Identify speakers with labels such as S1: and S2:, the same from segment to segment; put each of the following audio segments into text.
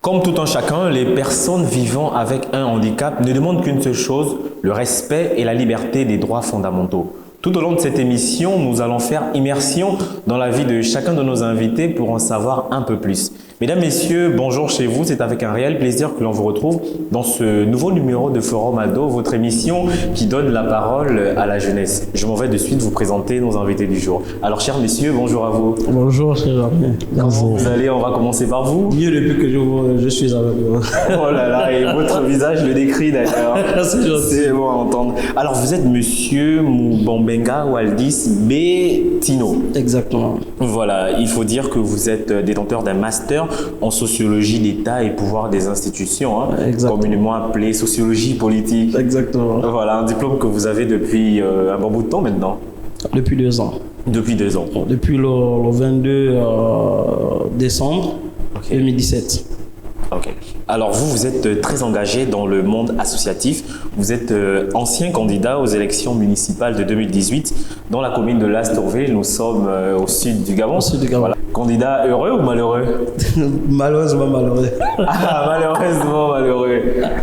S1: Comme tout un chacun, les personnes vivant avec un handicap ne demandent qu'une seule chose, le respect et la liberté des droits fondamentaux. Tout au long de cette émission, nous allons faire immersion dans la vie de chacun de nos invités pour en savoir un peu plus. Mesdames, Messieurs, bonjour chez vous. C'est avec un réel plaisir que l'on vous retrouve dans ce nouveau numéro de Forum Ado, votre émission qui donne la parole à la jeunesse. Je m'en vais de suite vous présenter nos invités du jour. Alors, chers messieurs, bonjour à vous.
S2: Bonjour, cher ami.
S1: Comment vous allez? On va commencer par vous.
S2: Mieux depuis que je suis avec vous.
S1: Oh là là, et votre visage le décrit d'ailleurs. C'est bon à entendre. Alors, vous êtes monsieur Moubambenga Waldis Betino.
S2: Exactement.
S1: Voilà, il faut dire que vous êtes détenteur d'un master en sociologie d'État et pouvoir des institutions, hein, communément appelé sociologie politique.
S2: Exactement.
S1: Voilà, un diplôme que vous avez depuis un bon bout de temps maintenant.
S2: Depuis 2 ans.
S1: Depuis 2 ans.
S2: Depuis le 22 décembre 2017.
S1: Ok. Alors vous êtes très engagé dans le monde associatif. Vous êtes ancien candidat aux élections municipales de 2018 dans la commune de Lastourville. Nous sommes au sud du Gabon.
S2: Au sud du Gabon.
S1: Voilà. Candidat heureux ou malheureux?
S2: Malheureusement malheureux.
S1: Ah, malheureusement malheureux.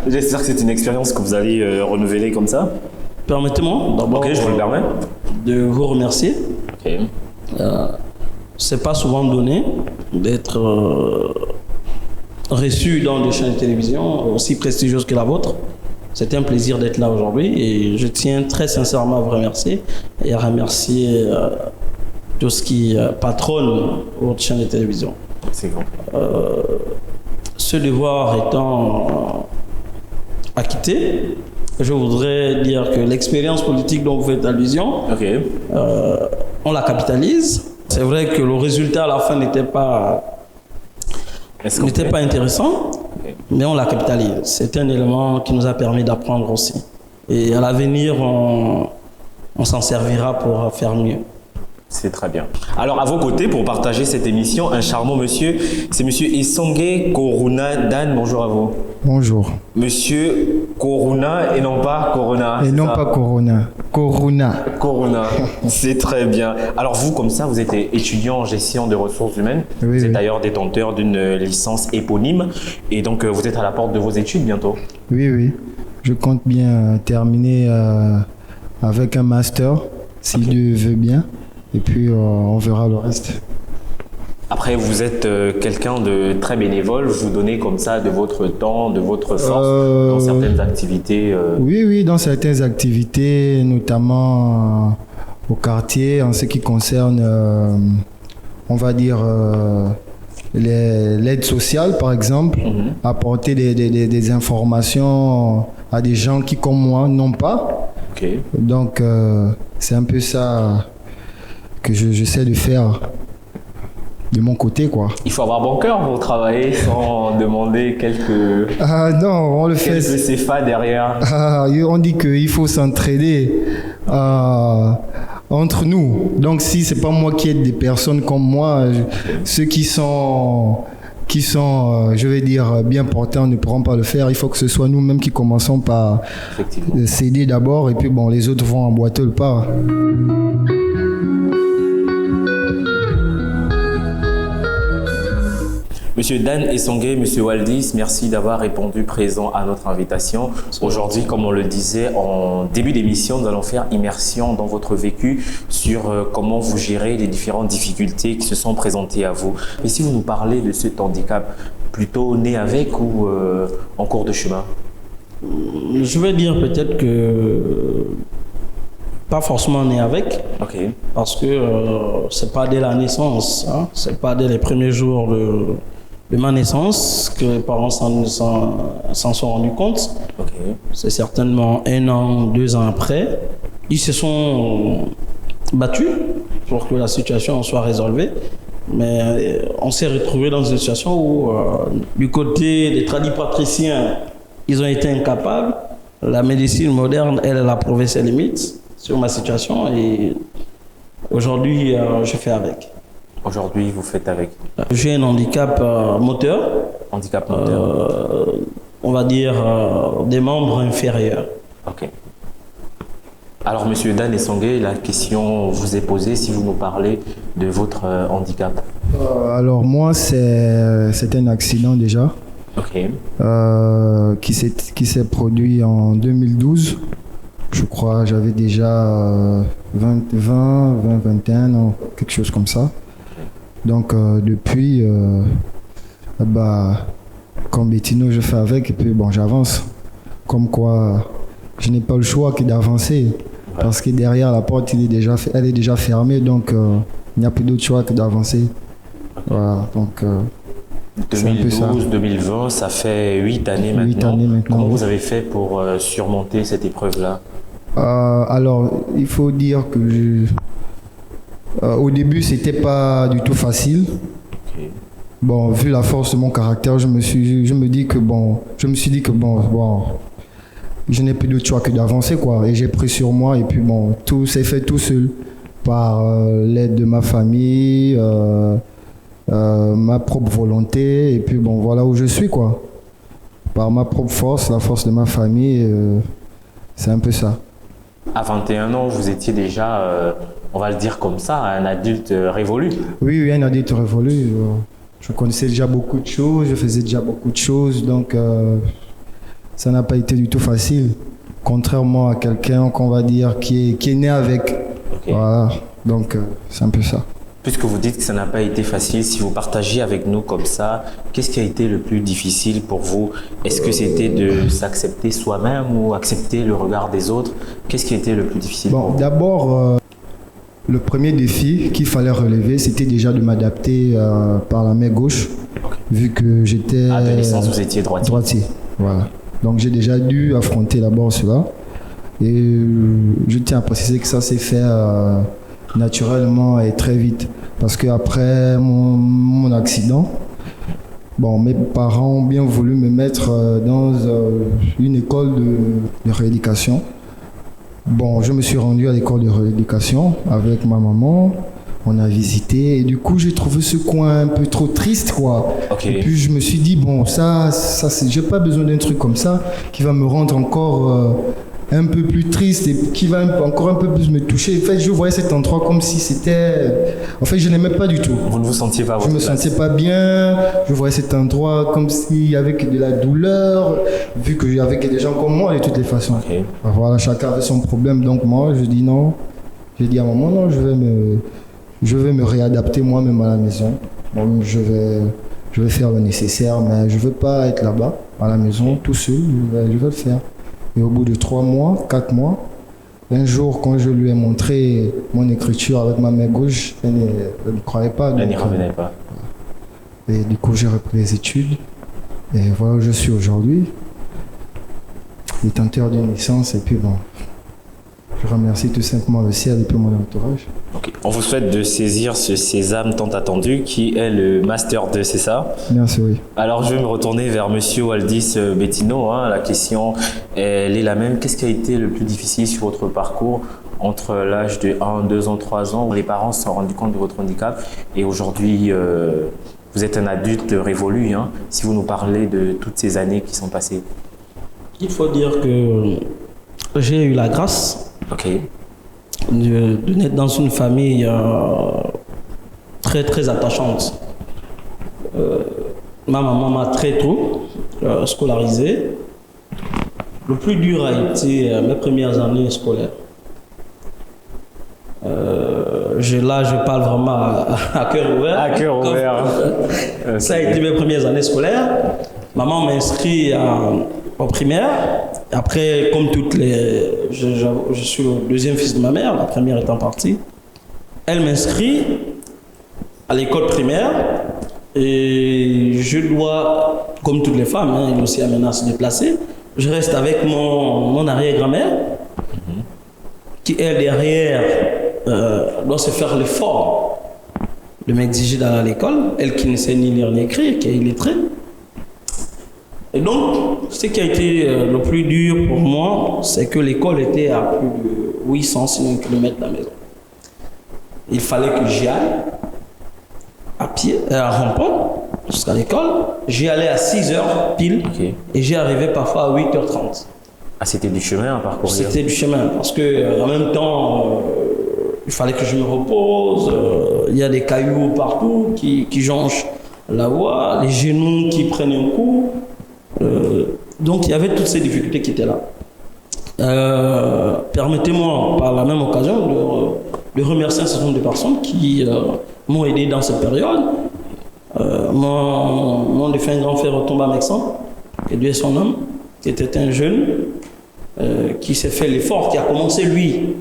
S1: J'espère que c'est une expérience que vous allez renouveler comme ça.
S2: Permettez-moi d'abord
S1: je vous le permets.
S2: De vous remercier.
S1: Okay.
S2: C'est pas souvent donné d'être reçu dans des chaînes de télévision aussi prestigieuses que la vôtre. C'est un plaisir d'être là aujourd'hui et je tiens très sincèrement à vous remercier et à remercier tout ce qui patronne votre chaîne de télévision.
S1: C'est bon.
S2: Ce devoir étant acquitté, je voudrais dire que l'expérience politique dont vous faites allusion, on la capitalise. C'est vrai que le résultat à la fin n'était pas intéressant, mais on la capitalise. C'est un élément qui nous a permis d'apprendre aussi. Et à l'avenir, on s'en servira pour faire mieux.
S1: C'est très bien. Alors, à vos côtés, pour partager cette émission, un charmant monsieur, c'est monsieur Esongé Koruna Dan. Bonjour à vous.
S3: Bonjour.
S1: Monsieur Koruna et non pas Corona.
S3: Et non pas Corona. Koruna.
S1: Koruna. C'est très bien. Alors, vous, comme ça, vous êtes étudiant en gestion de ressources humaines.
S3: Oui,
S1: vous êtes d'ailleurs détenteur d'une licence éponyme. Et donc, vous êtes à la porte de vos études bientôt.
S3: Oui. Je compte bien terminer avec un master, si Dieu veut bien. Et puis, on verra le reste.
S1: Après, vous êtes quelqu'un de très bénévole. Vous donnez comme ça de votre temps, de votre force dans certaines activités.
S3: Oui, dans certaines activités, notamment au quartier, en ce qui concerne, on va dire, l'aide sociale, par exemple, apporter des informations à des gens qui, comme moi, n'ont pas.
S1: Okay.
S3: Donc, c'est un peu ça que j'essaie de faire de mon côté, quoi.
S1: Il faut avoir bon cœur pour travailler sans demander quelques...
S3: Ah non, on le fait...
S1: Quelques CFA derrière.
S3: Ah, on dit qu'il faut s'entraider entre nous. Donc, si c'est pas moi qui aide des personnes comme moi, ceux qui sont, je vais dire, bien portants ne pourront pas le faire. Il faut que ce soit nous-mêmes qui commençons par s'aider d'abord et puis bon, les autres vont emboîter le pas.
S1: Monsieur Dan Esongé, Monsieur Waldis, merci d'avoir répondu présent à notre invitation. Aujourd'hui, comme on le disait en début d'émission, nous allons faire immersion dans votre vécu sur comment vous gérez les différentes difficultés qui se sont présentées à vous. Et si vous nous parlez de cet handicap, plutôt né avec ou en cours de chemin?
S2: Je vais dire peut-être que pas forcément né avec, parce que c'est pas dès la naissance, hein, c'est pas dès les premiers jours de ma naissance que les parents s'en sont rendus compte. C'est certainement 1 an, 2 ans après. Ils se sont battus pour que la situation soit résolvée. Mais on s'est retrouvé dans une situation où, du côté des tradipatriciens, ils ont été incapables. La médecine moderne, elle a prouvé ses limites sur ma situation et aujourd'hui, je fais avec.
S1: Aujourd'hui, vous faites avec?
S2: J'ai un handicap moteur.
S1: Handicap moteur.
S2: On va dire des membres inférieurs.
S1: Ok. Alors, Monsieur Dan Esongé, la question vous est posée si vous nous parlez de votre handicap.
S3: Alors moi, c'est un accident déjà. qui s'est produit en 2012. Je crois j'avais déjà 21 ans, quelque chose comme ça. Donc depuis, comme Bettino, je fais avec et puis bon, j'avance. Comme quoi, je n'ai pas le choix que d'avancer. Parce que derrière la porte, elle est déjà fermée, donc il n'y a plus d'autre choix que d'avancer. Voilà, donc
S1: 2012, 2020, ça fait 8 années maintenant.
S3: 8 années maintenant.
S1: Comment vous avez fait pour surmonter cette épreuve-là?
S3: Alors, il faut dire que au début, c'était pas du tout facile. Bon, vu la force de mon caractère, je me suis dit que je n'ai plus d'autre choix que d'avancer, quoi. Et j'ai pris sur moi et puis bon, tout s'est fait tout seul par l'aide de ma famille, ma propre volonté et puis bon, voilà où je suis, quoi. Par ma propre force, la force de ma famille, c'est un peu ça.
S1: À 21 ans, vous étiez déjà, on va le dire comme ça, un adulte révolu.
S3: Oui, un adulte révolu. Je connaissais déjà beaucoup de choses, je faisais déjà beaucoup de choses, donc ça n'a pas été du tout facile. Contrairement à quelqu'un qu'on va dire qui est né avec. Voilà, donc c'est un peu ça.
S1: Puisque vous dites que ça n'a pas été facile, si vous partagez avec nous comme ça, qu'est-ce qui a été le plus difficile pour vous? Est-ce que c'était de s'accepter soi-même ou accepter le regard des autres? Qu'est-ce qui a été le plus difficile?
S3: Bon, d'abord, le premier défi qu'il fallait relever, c'était déjà de m'adapter par la main gauche, vu que j'étais...
S1: À de naissance, vous étiez droitier.
S3: Droitier, voilà. Donc j'ai déjà dû affronter d'abord cela. Et je tiens à préciser que ça s'est fait naturellement et très vite. Parce qu'après mon accident, bon, mes parents ont bien voulu me mettre dans une école de rééducation. Bon, je me suis rendu à l'école de rééducation avec ma maman. On a visité et du coup j'ai trouvé ce coin un peu trop triste, quoi. Et puis je me suis dit bon, ça j'ai pas besoin d'un truc comme ça qui va me rendre encore un peu plus triste et qui va encore un peu plus me toucher. En fait, je voyais cet endroit comme si c'était... En fait, je n'aimais pas du tout.
S1: Vous ne vous sentiez pas à votre
S3: place. Je me sentais pas bien. Je voyais cet endroit comme s'il y avait que de la douleur, vu qu'il y avait que des gens comme moi de toutes les façons. Voilà, chacun avait son problème. Donc moi, je dis non. J'ai dit à maman, non, je vais me réadapter moi-même à la maison. Bon, je vais faire le nécessaire, mais je ne veux pas être là-bas, à la maison, tout seul. Je vais le faire. Et au bout de 3 mois, 4 mois, un jour, quand je lui ai montré mon écriture avec ma main gauche, elle ne croyait pas.
S1: Elle n'y revenait pas.
S3: Et du coup, j'ai repris les études. Et voilà où je suis aujourd'hui. Détenteur d'une licence. Et puis bon, je remercie tout simplement le ciel et puis mon entourage.
S1: On vous souhaite de saisir ce sésame tant attendu qui est le Master 2, c'est ça?
S3: Merci, oui.
S1: Alors je vais me retourner vers Monsieur Waldis Bettino. La question elle est la même. Qu'est-ce qui a été le plus difficile sur votre parcours entre l'âge de 1, 2 ans, 3 ans où les parents se sont rendus compte de votre handicap et aujourd'hui vous êtes un adulte révolu, si vous nous parlez de toutes ces années qui sont passées?
S2: Il faut dire que j'ai eu la grâce de naître dans une famille très très attachante. Ma maman m'a très tôt scolarisé. Le plus dur a été mes premières années scolaires. Là, je parle vraiment à cœur ouvert.
S1: À cœur ouvert.
S2: Ça a été mes premières années scolaires. Maman m'a inscrit en primaire. Après, comme toutes les... Je suis le deuxième fils de ma mère, la première étant partie. Elle m'inscrit à l'école primaire et je dois, comme toutes les femmes, elle aussi a maintenant à se déplacer, je reste avec mon arrière-grand-mère qui, elle, derrière, doit se faire l'effort de m'exiger d'aller à l'école. Elle qui ne sait ni lire ni écrire, qui est illettrée. Et donc, ce qui a été le plus dur pour moi, c'est que l'école était à plus de 800 km de la maison. Il fallait que j'y aille à pied, à rampant, jusqu'à l'école. J'y allais à 6h pile et j'y arrivais parfois à 8h30.
S1: Ah, c'était du chemin à parcourir? C'était
S2: du chemin parce que en même temps, il fallait que je me repose. Il y a des cailloux partout qui jonchent la voix, les genoux qui prennent un coup. Donc il y avait toutes ces difficultés qui étaient là. Permettez-moi par la même occasion de remercier un certain nombre de personnes qui m'ont aidé dans cette période. Mon défunt grand frère Otomba Mexan, que Dieu est son homme, qui était un jeune qui s'est fait l'effort, qui a commencé lui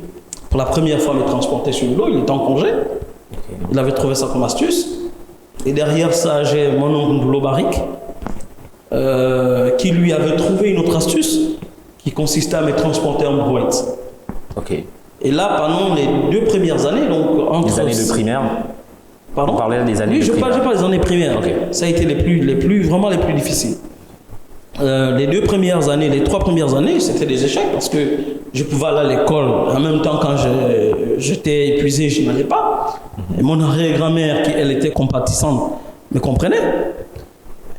S2: pour la première fois à me transporter sur l'eau. Il était en congé, il avait trouvé ça comme astuce. Et derrière ça, j'ai mon oncle Ndoulo Barik, qui lui avait trouvé une autre astuce qui consistait à me transporter en brouette. Et là, pendant les 2 premières années, donc entre
S1: les années de primaire.
S2: Pardon?
S1: On parlait des années de primaire.
S2: Oui, je parle des années primaires. Ça a été vraiment les plus difficiles. Les 2 premières années, les 3 premières années, c'était des échecs parce que je pouvais aller à l'école. En même temps, quand j'étais épuisé, je n'allais pas. Et mon arrière-grand-mère, qui elle était compatissante, me comprenait.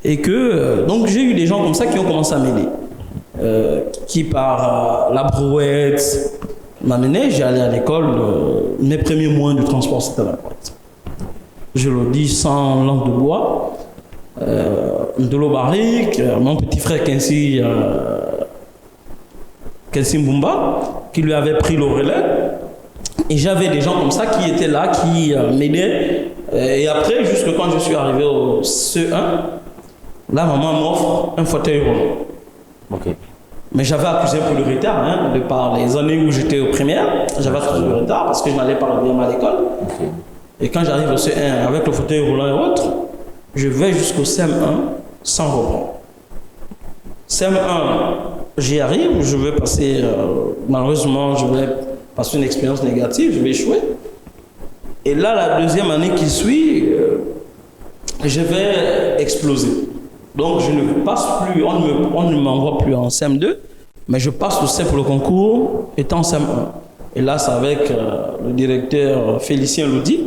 S2: Et que, donc j'ai eu des gens comme ça qui ont commencé à m'aider. Qui par la brouette m'amenaient. J'allais à l'école. Mes premiers moyens de transport, c'était la brouette. Je le dis sans langue de bois. Ndolo Barik, mon petit frère Kensi Mbumba, qui lui avait pris le relais. Et j'avais des gens comme ça qui étaient là, qui m'aidaient. Et après, jusque quand je suis arrivé au CE1, là, maman m'offre un fauteuil roulant. Mais j'avais accusé un peu de retard, de par les années où j'étais au primaire. J'avais accusé de retard parce que je n'allais pas revenir à l'école. Et quand j'arrive au CE1 avec le fauteuil roulant et autres, je vais jusqu'au CM1 sans reprendre. CM1, j'y arrive, je vais passer, malheureusement, je vais passer une expérience négative, je vais échouer. Et là, la 2e année qui suit, je vais exploser. Donc je ne passe plus, on ne m'envoie plus en CM2, mais je passe le CEP pour le concours étant CM1. Et là, c'est avec le directeur Félicien Loudi,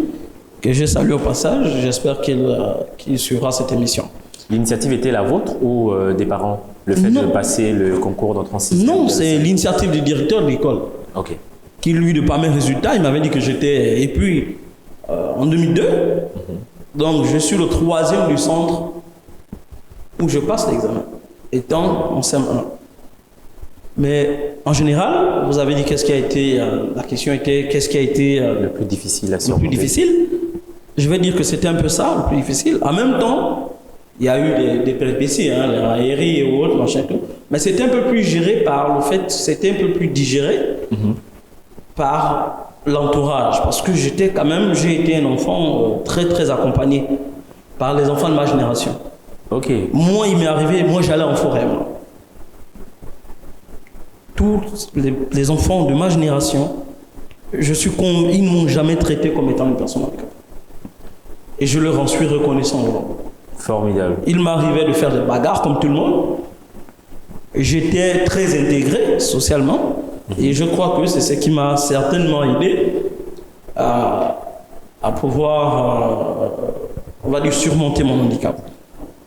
S2: que je salue au passage. J'espère qu'il suivra cette émission.
S1: L'initiative était la vôtre ou des parents? Le fait de passer le concours d'entrée en sixième?
S2: Non, c'est l'initiative du directeur de l'école. Qui, lui, de par mes résultats, il m'avait dit que j'étais... Et puis, en 2002, donc je suis le 3e du centre où je passe l'examen, étant en CM1. Mais en général, vous avez dit qu'est-ce qui a été... la question était qu'est-ce qui a été...
S1: le plus difficile à surmonter.
S2: Le plus difficile. Je vais dire que c'était un peu ça, le plus difficile. En même temps, il y a eu des péripéties, les railleries et autres, machin, tout. Mais c'était un peu plus géré par le fait, c'était un peu plus digéré par l'entourage. Parce que j'ai été un enfant très, très accompagné par les enfants de ma génération. Moi, il m'est arrivé, moi j'allais en forêt. Tous les enfants de ma génération, ils ne m'ont jamais traité comme étant une personne handicapée. Et je leur en suis reconnaissant.
S1: Formidable.
S2: Il m'arrivait de faire des bagarres comme tout le monde. J'étais très intégré socialement. Et je crois que c'est ce qui m'a certainement aidé à pouvoir, on va dire, surmonter mon handicap.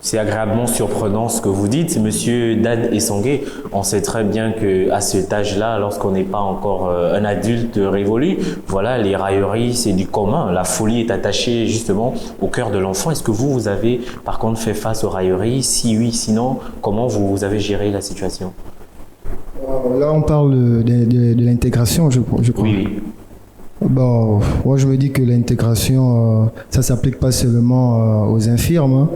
S1: C'est agréablement surprenant ce que vous dites, Monsieur Dan Essangé. On sait très bien qu'à cet âge-là, lorsqu'on n'est pas encore un adulte révolu, voilà, les railleries, c'est du commun. La folie est attachée justement au cœur de l'enfant. Est-ce que vous avez par contre fait face aux railleries? Si oui, sinon, comment vous avez géré la situation?
S3: Là, on parle de l'intégration, je crois.
S1: Oui.
S3: Bon, moi, je me dis que l'intégration, ça ne s'applique pas seulement aux infirmes.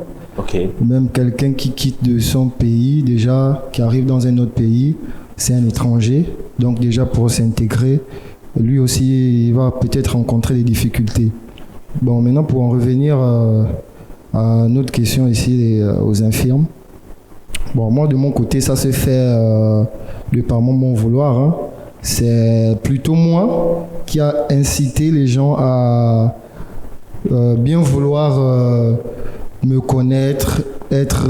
S3: Même quelqu'un qui quitte de son pays, déjà, qui arrive dans un autre pays, c'est un étranger. Donc déjà, pour s'intégrer, lui aussi, il va peut-être rencontrer des difficultés. Bon, maintenant, pour en revenir à notre question ici, aux infirmes. Bon, moi, de mon côté, ça se fait de par mon bon vouloir. C'est plutôt moi qui a incité les gens à bien vouloir me connaître, être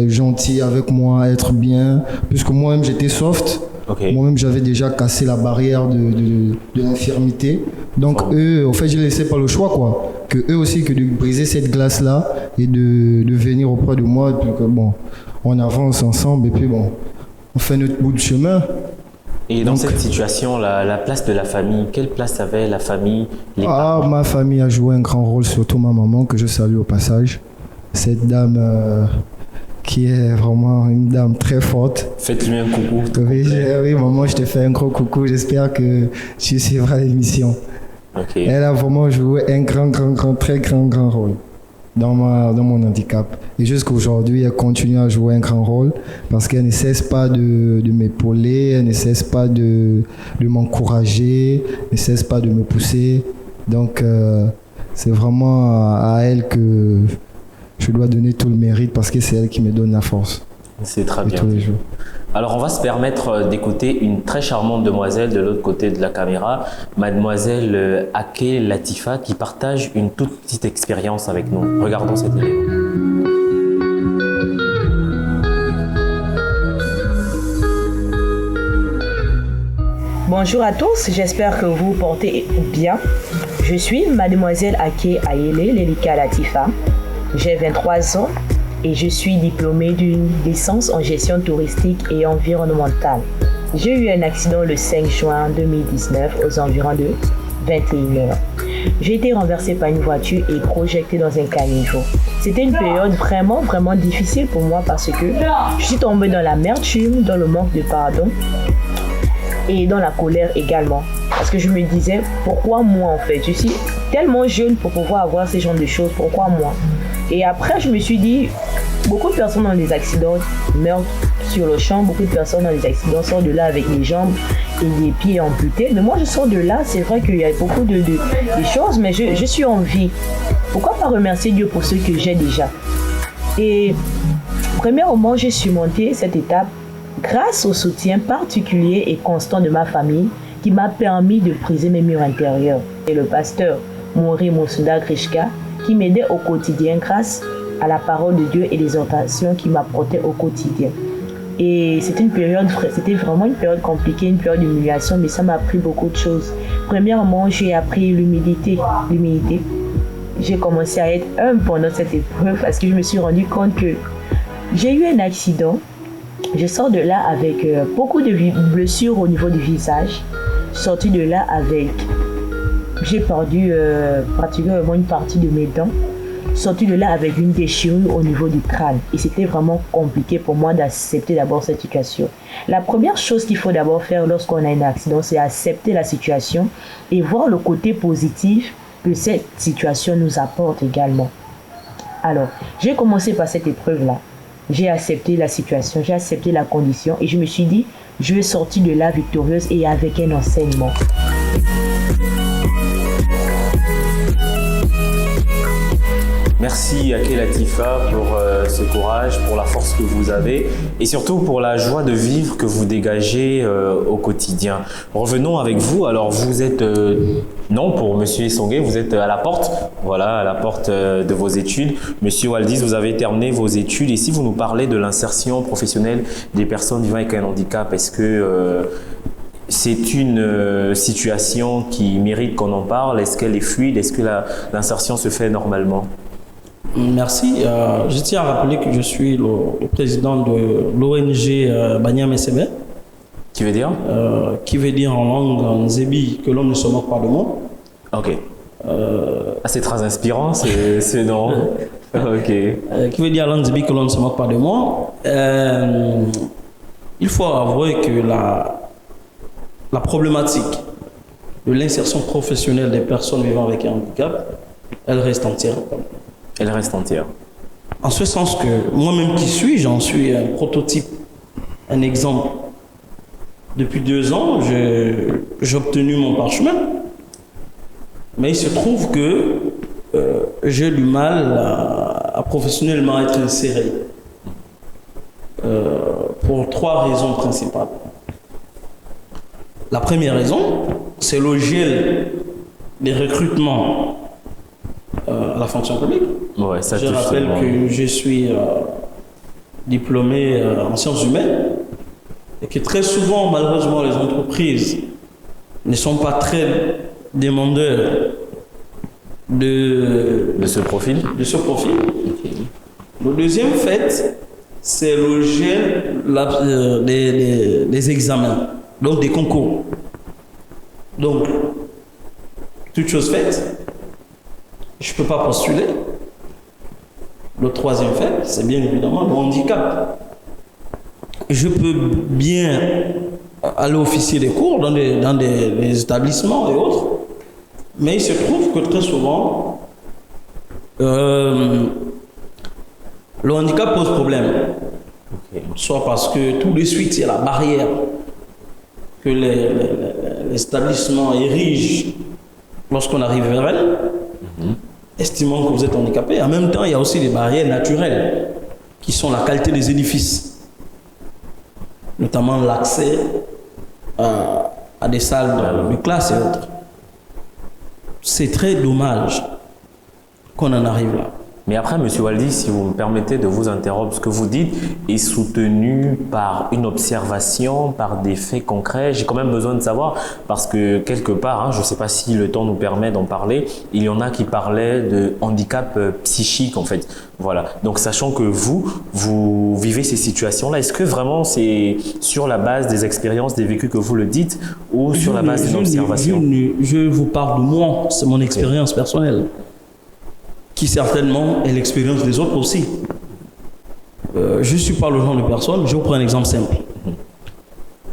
S3: gentil avec moi, être bien, puisque moi-même j'étais soft. Moi-même j'avais déjà cassé la barrière de l'infirmité. Donc eux, en fait, je les laissais pas le choix, quoi. Que eux aussi, que de briser cette glace-là et de venir auprès de moi, et puis que bon, on avance ensemble et puis bon, on fait notre bout de chemin.
S1: Et dans cette situation, la place de la famille, quelle place avait la famille, les
S3: parents? Ma famille a joué un grand rôle, surtout ma maman, que je salue au passage. cette dame qui est vraiment une dame très forte.
S1: Faites-lui un coucou.
S3: Oui, maman, je te fais un gros coucou. J'espère que tu suivras l'émission.
S1: Okay.
S3: Elle a vraiment joué un très grand rôle dans mon handicap. Et jusqu'aujourd'hui, elle continue à jouer un grand rôle parce qu'elle ne cesse pas de m'épauler, elle ne cesse pas de m'encourager, ne cesse pas de me pousser. Donc, c'est vraiment à elle que je dois donner tout le mérite parce que c'est elle qui me donne la force.
S1: C'est très bien.
S3: Tous les jours.
S1: Alors, on va se permettre d'écouter une très charmante demoiselle de l'autre côté de la caméra, mademoiselle Ake Latifa, qui partage une toute petite expérience avec nous. Regardons cette vidéo.
S4: Bonjour à tous, j'espère que vous vous portez bien. Je suis mademoiselle Ake Ayele Lelika Latifa. J'ai 23 ans et je suis diplômée d'une licence en gestion touristique et environnementale. J'ai eu un accident le 5 juin 2019 aux environs de 21h. J'ai été renversée par une voiture et projetée dans un caniveau. C'était une période vraiment difficile pour moi parce que je suis tombée dans l'amertume, dans le manque de pardon et dans la colère également. Parce que je me disais, pourquoi moi en fait? Je suis tellement jeune pour pouvoir avoir ce genre de choses, pourquoi moi? Et après, je me suis dit, beaucoup de personnes dans des accidents meurent sur le champ, beaucoup de personnes dans des accidents sortent de là avec les jambes et les pieds amputés. Mais moi, je sors de là, c'est vrai qu'il y a beaucoup de choses, mais je suis en vie. Pourquoi pas remercier Dieu pour ce que j'ai déjà? Et premièrement, j'ai surmonté cette étape grâce au soutien particulier et constant de ma famille qui m'a permis de briser mes murs intérieurs. Et le pasteur Mouri Moussouda Grishka qui m'aidait au quotidien grâce à la parole de Dieu et les exhortations qui m'apportaient au quotidien. Et c'était vraiment une période compliquée, une période d'humiliation, mais ça m'a appris beaucoup de choses. Premièrement, j'ai appris l'humilité. J'ai commencé à être humble pendant cette épreuve parce que je me suis rendu compte que j'ai eu un accident. Je sors de là avec beaucoup de blessures au niveau du visage. Sorti de là avec... J'ai perdu pratiquement une partie de mes dents. Sorti de là avec une déchirure au niveau du crâne. Et c'était vraiment compliqué pour moi d'accepter d'abord cette situation. La première chose qu'il faut d'abord faire lorsqu'on a un accident, c'est accepter la situation et voir le côté positif que cette situation nous apporte également. Alors, j'ai commencé par cette épreuve-là. J'ai accepté la situation, j'ai accepté la condition et je me suis dit, je vais sortir de là victorieuse et avec un enseignement.
S1: Merci Ake Latifa pour ce courage, pour la force que vous avez et surtout pour la joie de vivre que vous dégagez au quotidien. Revenons avec vous. Alors vous êtes, non pour Monsieur Essongué, vous êtes à la porte, voilà, à la porte de vos études. Monsieur Waldis, vous avez terminé vos études et si vous nous parlez de l'insertion professionnelle des personnes vivant avec un handicap, est-ce que c'est une situation qui mérite qu'on en parle? Est-ce qu'elle est fluide? Est-ce que l'insertion se fait normalement?
S2: Merci. Je tiens à rappeler que je suis le président de l'ONG Banyam SB.
S1: Qui veut dire
S2: qui veut dire en langue nzébi que l'homme ne se moque pas de moi.
S1: Ok. C'est très inspirant, c'est non. Ok.
S2: Qui veut dire en langue nzébi que l'homme ne se moque pas de moi. Il faut avouer que la problématique de l'insertion professionnelle des personnes vivant avec un handicap, elle reste entière.
S1: Elle reste entière.
S2: En ce sens que moi-même qui suis, j'en suis un prototype, un exemple. Depuis 2 ans, j'ai obtenu mon parchemin. Mais il se trouve que j'ai du mal à professionnellement être inséré. Pour 3 raisons principales. La première raison, c'est le gel des recrutements à la fonction publique.
S1: Ouais, ça
S2: je rappelle que je suis diplômé en sciences humaines et que très souvent, malheureusement, les entreprises ne sont pas très demandeurs de ce profil. Le deuxième fait, c'est le gel des examens, donc des concours. Donc, toute chose faite, je ne peux pas postuler. Le troisième fait, c'est bien évidemment le handicap. Je peux bien aller officier des cours dans des établissements et autres, mais il se trouve que très souvent, le handicap pose problème. Soit parce que tout de suite, il y a la barrière que l'établissement érige lorsqu'on arrive vers elle, estimant que vous êtes handicapé. En même temps, il y a aussi des barrières naturelles qui sont la qualité des édifices, notamment l'accès à des salles de classe et autres. C'est très dommage qu'on en arrive là.
S1: Mais après, M. Waldi, si vous me permettez de vous interrompre, ce que vous dites est soutenu par une observation, par des faits concrets. J'ai quand même besoin de savoir, parce que quelque part, je ne sais pas si le temps nous permet d'en parler, il y en a qui parlaient de handicap psychique en fait. Voilà. Donc sachant que vous vivez ces situations-là, est-ce que vraiment c'est sur la base des expériences, des vécus que vous le dites, ou sur la base d'une observation?
S2: Je vous parle de moi, c'est mon expérience personnelle, qui certainement est l'expérience des autres aussi. Je ne suis pas le genre de personne, je vous prends un exemple simple.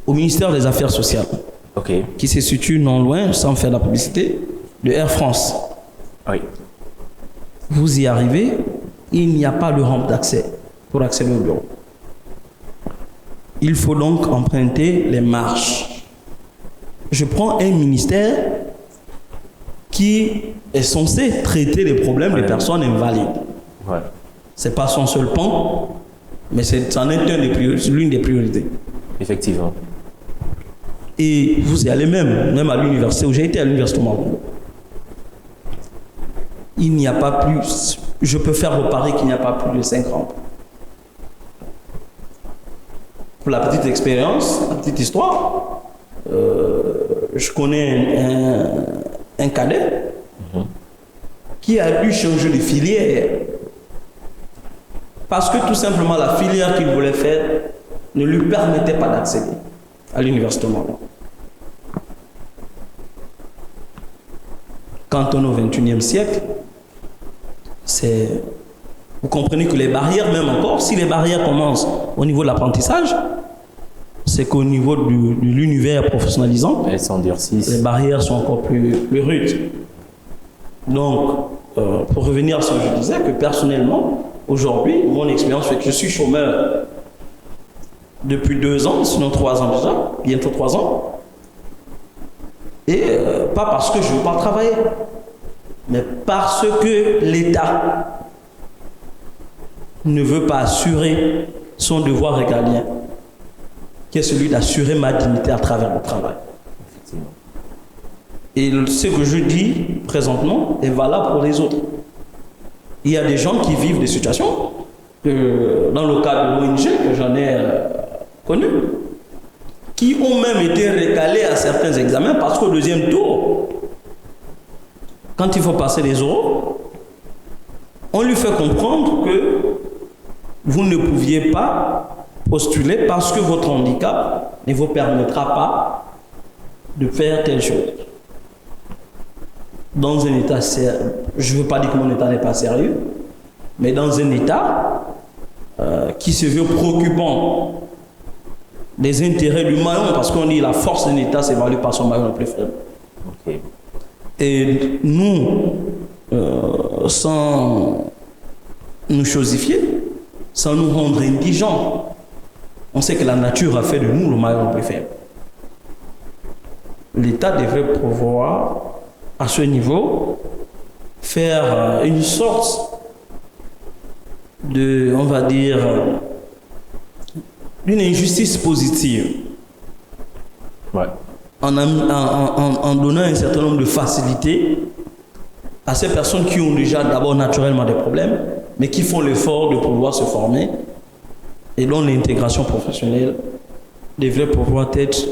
S2: Au ministère des Affaires sociales, qui se situe non loin, sans faire la publicité, de Air France.
S1: Oui.
S2: Vous y arrivez, il n'y a pas de rampe d'accès pour accéder au bureau. Il faut donc emprunter les marches. Je prends un ministère qui est censé traiter les problèmes des personnes invalides.
S1: Ouais.
S2: Ce n'est pas son seul pan, mais c'en est l'une des priorités.
S1: Effectivement.
S2: Et vous y allez même à l'université, où j'ai été à l'université au Maroc. Il n'y a pas plus, je peux faire repérer qu'il n'y a pas plus de 5 rampes. Pour la petite expérience, la petite histoire, je connais un cadet qui a dû changer de filière parce que tout simplement la filière qu'il voulait faire ne lui permettait pas d'accéder à l'université Maroc. Quand on est au XXIe siècle, vous comprenez que les barrières, même encore, si les barrières commencent au niveau de l'apprentissage, c'est qu'au niveau de l'univers professionnalisant,
S1: elles s'endurcissent.
S2: Les barrières sont encore plus rudes. Donc, pour revenir à ce que je disais, que personnellement, aujourd'hui, mon expérience fait que je suis chômeur depuis 2 ans, sinon 3 ans déjà, bientôt 3 ans. Et pas parce que je ne veux pas travailler, mais parce que l'État ne veut pas assurer son devoir régalien, qui est celui d'assurer ma dignité à travers le travail. Et ce que je dis présentement est valable pour les autres. Il y a des gens qui vivent des situations, dans le cas de l'ONG que j'en ai connu, qui ont même été récalés à certains examens parce qu'au deuxième tour, quand il faut passer les oraux, on lui fait comprendre que vous ne pouviez pas postuler parce que votre handicap ne vous permettra pas de faire telle chose. Dans un état sérieux, je ne veux pas dire que mon état n'est pas sérieux, mais dans un état qui se veut préoccupant des intérêts du maillon, parce qu'on dit la force d'un état s'évalue par son maillon le plus faible. Et nous, sans nous chosifier, sans nous rendre indigents, on sait que la nature a fait de nous le maillon le plus faible. L'État devrait pouvoir, à ce niveau, faire une sorte de, on va dire, d'une injustice positive.
S1: Ouais.
S2: En donnant un certain nombre de facilités à ces personnes qui ont déjà d'abord naturellement des problèmes, mais qui font l'effort de pouvoir se former et dont l'intégration professionnelle devrait pouvoir être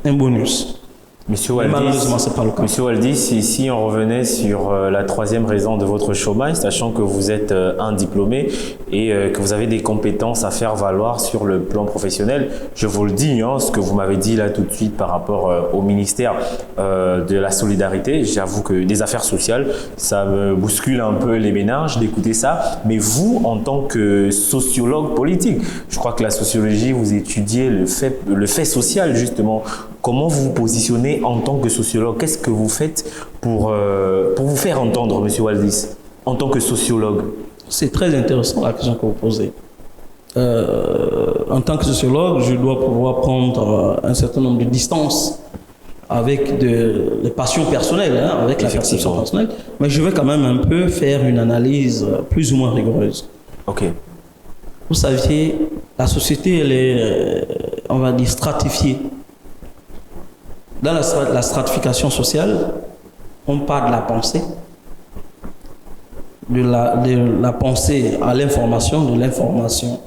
S2: un bonus.
S1: Monsieur Waldis,
S2: malheureusement, c'est pas le cas.
S1: Monsieur Waldis, si on revenait sur la troisième raison de votre chômage, sachant que vous êtes un diplômé et que vous avez des compétences à faire valoir sur le plan professionnel, je vous le dis, ce que vous m'avez dit là tout de suite par rapport au ministère de la Solidarité, j'avoue que des affaires sociales, ça me bouscule un peu les méninges d'écouter ça. Mais vous, en tant que sociologue politique, je crois que la sociologie, vous étudiez le fait social justement. Comment vous vous positionnez en tant que sociologue? Qu'est-ce que vous faites pour vous faire entendre, Monsieur Waldis, en tant que sociologue?
S2: C'est très intéressant la question que vous posez. En tant que sociologue, je dois pouvoir prendre un certain nombre de distances avec les passions personnelles, avec la perception personnelle, mais je vais quand même un peu faire une analyse plus ou moins rigoureuse.
S1: Ok.
S2: Vous saviez, la société, elle est, on va dire, stratifiée. Dans la stratification sociale, on part de la pensée, de la pensée à l'information, de l'information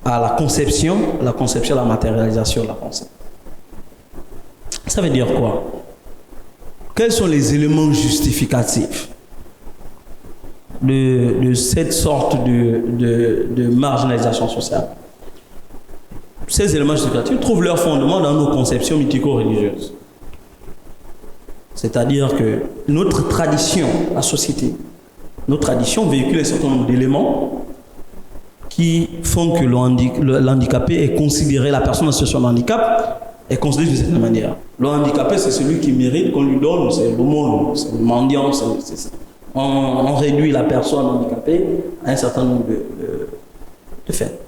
S2: à la conception à la matérialisation de la pensée. Ça veut dire quoi? Quels sont les éléments justificatifs de cette sorte de marginalisation sociale? Ces éléments justificatifs trouvent leur fondement dans nos conceptions mythico-religieuses. C'est-à-dire que notre tradition, la société, notre tradition véhicule un certain nombre d'éléments qui font que l'handicapé est considéré, la personne en situation de handicap est considérée de cette manière. Le handicapé, c'est celui qui mérite qu'on lui donne, c'est l'aumône, c'est le mendiant, on réduit la personne handicapée à un certain nombre de faits.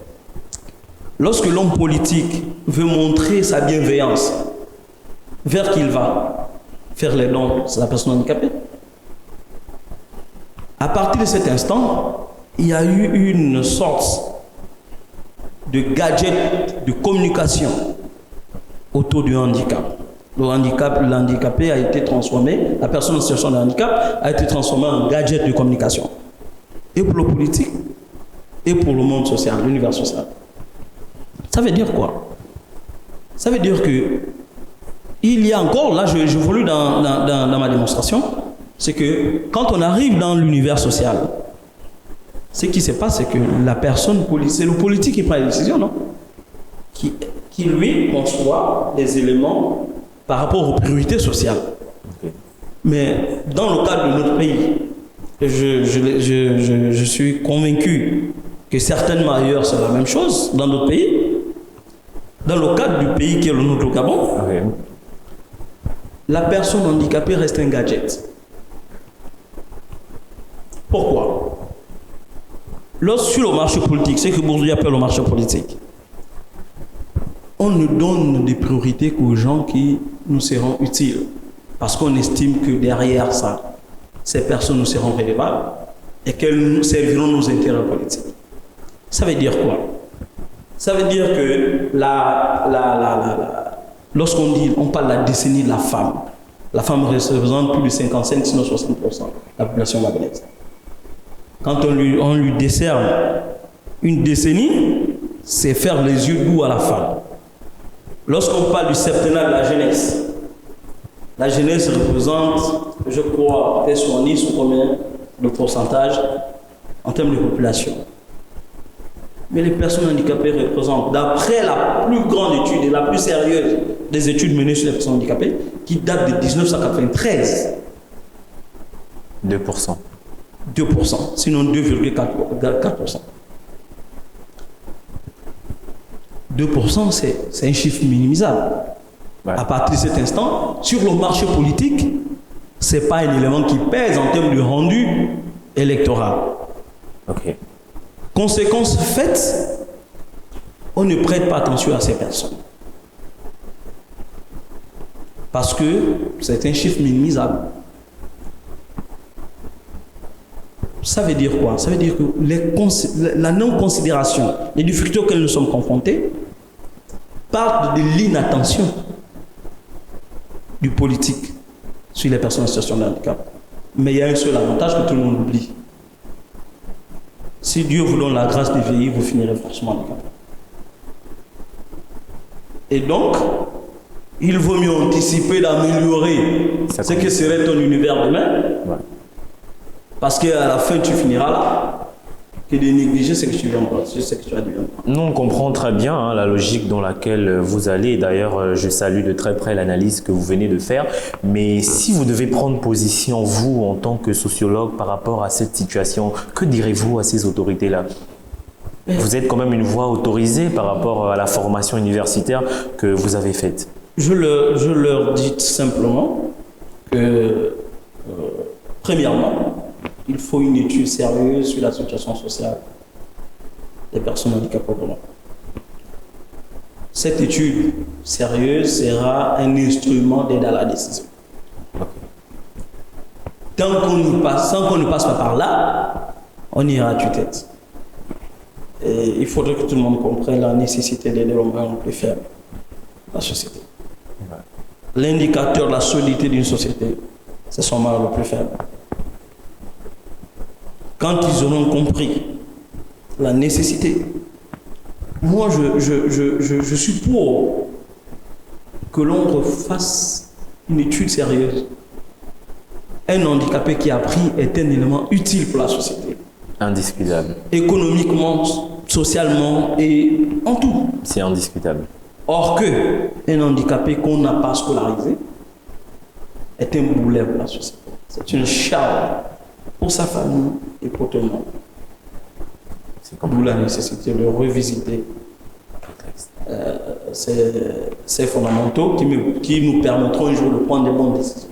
S2: Lorsque l'homme politique veut montrer sa bienveillance, vers qui il va faire les dons, c'est la personne handicapée. À partir de cet instant, il y a eu une sorte de gadget de communication autour du handicap. L'handicapé a été transformé, la personne en situation de handicap a été transformée en gadget de communication. Et pour le politique, et pour le monde social, l'univers social. Ça veut dire quoi? Ça veut dire que il y a encore, là je voulais dans ma démonstration, c'est que quand on arrive dans l'univers social, ce qui se passe, c'est que la personne, c'est le politique qui prend les décisions, non? Qui lui conçoit les éléments par rapport aux priorités sociales. Mais dans le cadre de notre pays, je suis convaincu que certainement ailleurs c'est la même chose, dans d'autres pays. Dans le cadre du pays qui est le nôtre, le Gabon, la personne handicapée reste un gadget. Pourquoi? Sur le marché politique, ce que Bourdieu appelle le marché politique, on ne donne des priorités qu'aux gens qui nous seront utiles. Parce qu'on estime que derrière ça, ces personnes nous seront relevables et qu'elles nous serviront nos intérêts politiques. Ça veut dire quoi? Ça veut dire que lorsqu'on parle de la décennie de la femme représente plus de 55, sinon 60% de la population gabonaise. Quand on lui décerne une décennie, c'est faire les yeux doux à la femme. Lorsqu'on parle du septennat de la jeunesse représente, je crois, peut-être 70 ou combien de pourcentage en termes de population. Mais les personnes handicapées représentent, d'après la plus grande étude et la plus sérieuse des études menées sur les personnes handicapées, qui date de 1993.
S1: 2%.
S2: 2%, sinon 2,4%. 2%, c'est un chiffre minimisable. Ouais. À partir de cet instant, sur le marché politique, ce n'est pas un élément qui pèse en termes de rendu électoral.
S1: Ok.
S2: Conséquence faite, on ne prête pas attention à ces personnes. Parce que c'est un chiffre minimisable. Ça veut dire quoi? Ça veut dire que la non-considération, les difficultés auxquelles nous sommes confrontés, partent de l'inattention du politique sur les personnes en situation de handicap. Mais il y a un seul avantage que tout le monde oublie. Si Dieu vous donne la grâce de vieillir, vous finirez forcément handicapé. Et donc, il vaut mieux anticiper d'améliorer ce que serait ton univers demain. Ouais. Parce qu'à la fin, tu finiras là. Que de négliger ce que tu viens de voir, ce que tu as dit.
S1: Nous, on comprend très bien la logique dans laquelle vous allez. D'ailleurs, je salue de très près l'analyse que vous venez de faire. Mais si vous devez prendre position, vous, en tant que sociologue, par rapport à cette situation, que direz-vous à ces autorités-là? Vous êtes quand même une voix autorisée par rapport à la formation universitaire que vous avez faite.
S2: Je leur dis simplement que, premièrement, il faut une étude sérieuse sur la situation sociale des personnes handicapées. Cette étude sérieuse sera un instrument d'aide à la décision. Tant qu'on ne passe pas par là, on ira à tue-tête. Et il faudrait que tout le monde comprenne la nécessité d'aider le membre plus faible de la société. L'indicateur de la solidité d'une société, c'est son membre le plus faible. Quand ils auront compris la nécessité, moi je suis pour que l'on fasse une étude sérieuse. Un handicapé qui a appris est un élément utile pour la société.
S1: Indiscutable.
S2: Économiquement, socialement et en tout.
S1: C'est indiscutable.
S2: Or que un handicapé qu'on n'a pas scolarisé est un boulet pour la société. C'est une charge pour sa famille et pour tout le monde. D'où la nécessité de revisiter ces fondamentaux qui nous permettront un jour de prendre des bonnes décisions.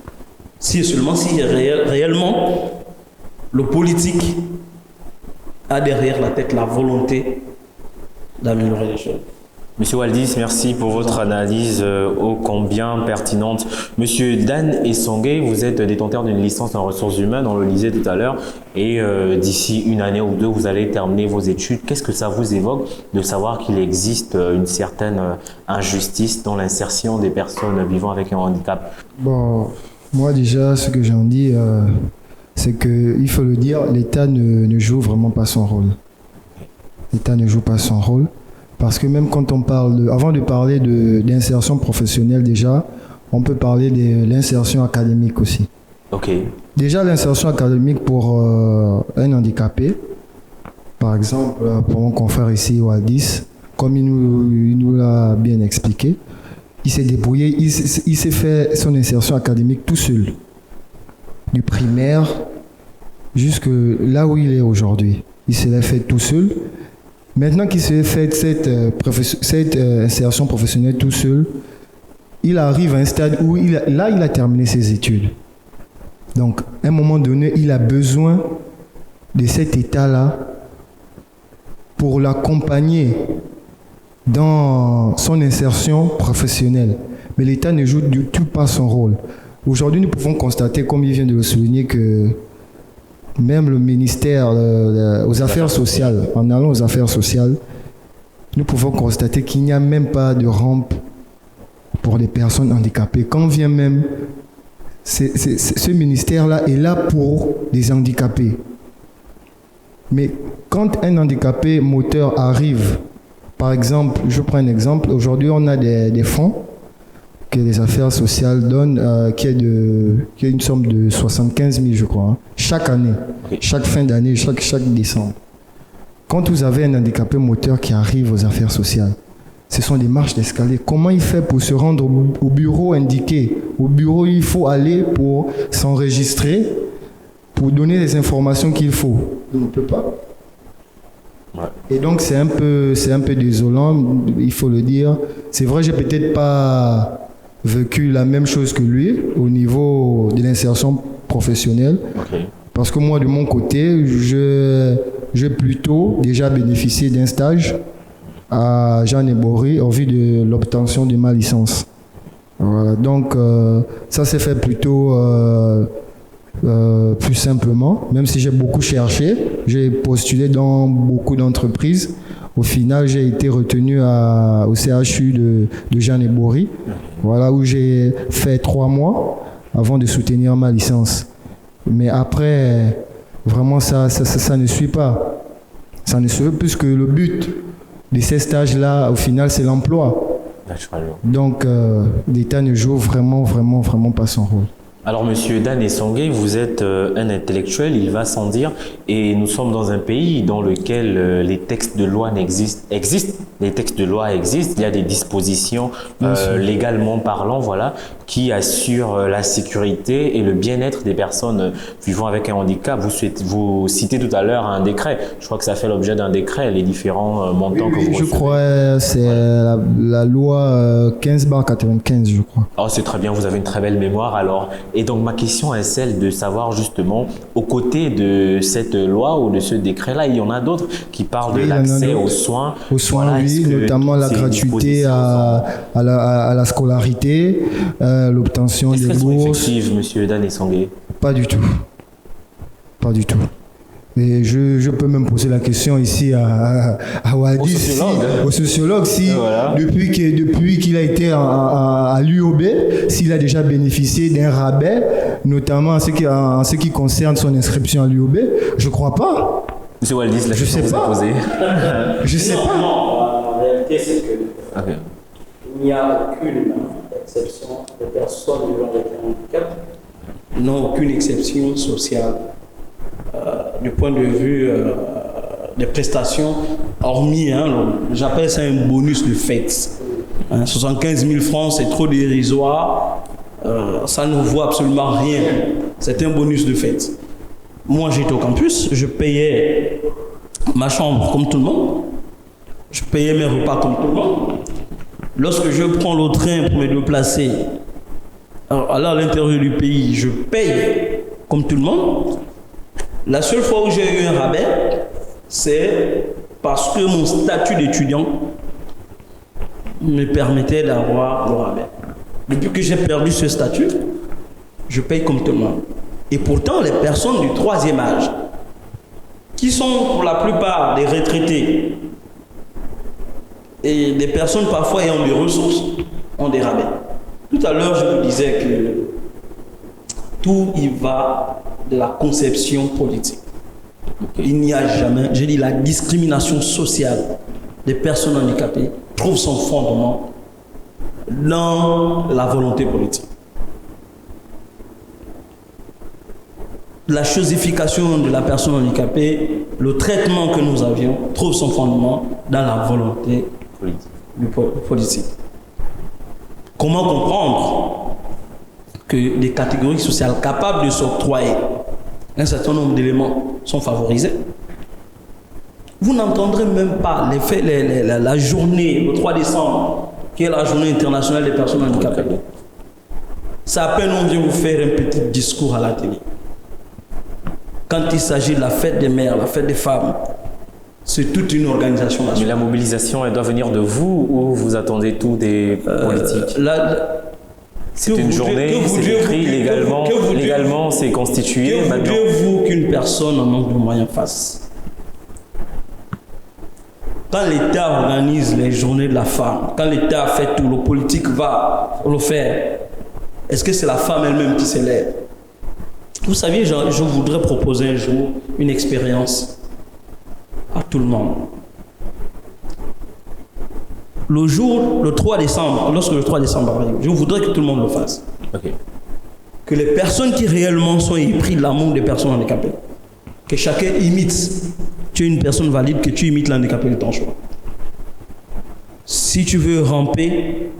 S2: Si seulement si réellement le politique a derrière la tête la volonté d'améliorer les choses.
S1: Monsieur Waldis, merci pour votre analyse ô combien pertinente. Monsieur Dan Essongué, vous êtes détenteur d'une licence en ressources humaines, on le lisait tout à l'heure, et d'ici une année ou deux, vous allez terminer vos études. Qu'est-ce que ça vous évoque de savoir qu'il existe une certaine injustice dans l'insertion des personnes vivant avec un handicap?
S3: Bon, moi déjà, ce que j'en dis, c'est qu'il faut le dire, l'État ne joue vraiment pas son rôle. L'État ne joue pas son rôle. Parce que même quand on parle, avant de parler d'insertion professionnelle déjà, on peut parler de l'insertion académique aussi.
S1: Ok.
S3: Déjà l'insertion académique pour un handicapé, par exemple pour mon confrère ici Waldis, comme il nous l'a bien expliqué, il s'est débrouillé, il s'est fait son insertion académique tout seul, du primaire jusque là où il est aujourd'hui. Il se l'a fait tout seul. Maintenant qu'il s'est fait cette insertion professionnelle tout seul, il arrive à un stade où il a terminé ses études. Donc, à un moment donné, il a besoin de cet état-là pour l'accompagner dans son insertion professionnelle. Mais l'État ne joue du tout pas son rôle. Aujourd'hui, nous pouvons constater, comme il vient de le souligner, que même le ministère aux affaires sociales, en allant aux affaires sociales, nous pouvons constater qu'il n'y a même pas de rampe pour les personnes handicapées. Quand vient même, ce ministère-là est là pour les handicapés. Mais quand un handicapé moteur arrive, par exemple, je prends un exemple, aujourd'hui on a des fonds que les affaires sociales donnent, qui est une somme de 75 000, je crois, chaque année, chaque fin d'année, chaque décembre. Quand vous avez un handicapé moteur qui arrive aux affaires sociales, ce sont des marches d'escalier. Comment il fait pour se rendre au bureau indiqué? Au bureau, il faut aller pour s'enregistrer, pour donner les informations qu'il faut. Il ne peut pas. Ouais. Et donc, c'est un peu désolant, il faut le dire. C'est vrai, j'ai peut-être pas vécu la même chose que lui au niveau de l'insertion professionnelle. Okay. Parce que moi, de mon côté, j'ai plutôt déjà bénéficié d'un stage à Jean Ebory en vue de l'obtention de ma licence. Voilà. Donc, ça s'est fait plutôt plus simplement, même si j'ai beaucoup cherché. J'ai postulé dans beaucoup d'entreprises. Au final, j'ai été retenu au CHU de Jean Ebory, voilà, où j'ai fait 3 mois avant de soutenir ma licence. Mais après, vraiment, ça ne suit pas. Ça ne suit pas, puisque le but de ces stages-là, au final, c'est l'emploi.
S1: Naturellement.
S3: Donc, l'État ne joue vraiment pas son rôle.
S1: Alors, Monsieur Dan Essongué, vous êtes un intellectuel, il va sans dire, et nous sommes dans un pays dans lequel les textes de loi existent. Les textes de loi existent, il y a des dispositions légalement parlant, voilà, qui assurent la sécurité et le bien-être des personnes vivant avec un handicap. Vous citez tout à l'heure un décret. Je crois que ça fait l'objet d'un décret, les différents montants que vous recevez.
S3: Je crois c'est la loi 15/95, je crois.
S1: Oh, c'est très bien, vous avez une très belle mémoire alors. Et donc ma question est celle de savoir justement, aux côtés de cette loi ou de ce décret-là, il y en a d'autres qui parlent de l'accès aux soins.
S3: Aux soins, oui, notamment la gratuité à la scolarité, l'obtention des bourses.
S1: Est-ce qu'elles sont effectives, Monsieur Dan Essongué?
S3: Pas du tout. Pas du tout. Et je peux même poser la question ici à Waldis, au sociologue, si voilà. depuis qu'il a été à l'UOB, s'il a déjà bénéficié d'un rabais, notamment en ce qui concerne son inscription à l'UOB, je crois pas.
S1: Monsieur Waldis, la question vous a posé.
S3: Je sais pas.
S2: Non, la réalité c'est que il n'y a aucune exception des personnes vivant avec un handicap, non aucune exception sociale. Du point de vue des prestations, hormis, j'appelle ça un bonus de fête. 75 000 francs, c'est trop dérisoire, ça ne vaut absolument rien. C'est un bonus de fête. Moi, j'étais au campus, je payais ma chambre comme tout le monde, je payais mes repas comme tout le monde. Lorsque je prends le train pour me déplacer, à l'intérieur du pays, je paye comme tout le monde. La seule fois où j'ai eu un rabais, c'est parce que mon statut d'étudiant me permettait d'avoir le rabais. Depuis que j'ai perdu ce statut, je paye comme tout le monde. Et pourtant, les personnes du troisième âge, qui sont pour la plupart des retraités et des personnes parfois ayant des ressources, ont des rabais. Tout à l'heure, je vous disais que tout y va de la conception politique. Il n'y a jamais, j'ai dit, la discrimination sociale des personnes handicapées trouve son fondement dans la volonté politique. La chosification de la personne handicapée, le traitement que nous avions, trouve son fondement dans la volonté politique. Comment comprendre que des catégories sociales capables de s'octroyer un certain nombre d'éléments sont favorisés? Vous n'entendrez même pas la journée, le 3 décembre, qui est la journée internationale des personnes handicapées. C'est à peine on vient vous faire un petit discours à la télé. Quand il s'agit de la fête des mères, la fête des femmes, c'est toute une organisation nationale.
S1: Mais la mobilisation, elle doit venir de vous ou vous attendez tout des politiques? C'est une journée, c'est écrit légalement, légalement c'est constitué.
S2: Que voudriez-vous qu'une personne en manque de moyens fasse? Quand l'État organise les journées de la femme, quand l'État fait tout, le politique va le faire, est-ce que c'est la femme elle-même qui s'élève? Vous savez, je voudrais proposer un jour une expérience à tout le monde. Le 3 décembre, lorsque le 3 décembre arrive, je voudrais que tout le monde le fasse.
S1: Okay.
S2: Que les personnes qui réellement sont épris de l'amour des personnes handicapées, que chacun imite. Tu es une personne valide, que tu imites l'handicapé de ton choix. Si tu veux ramper,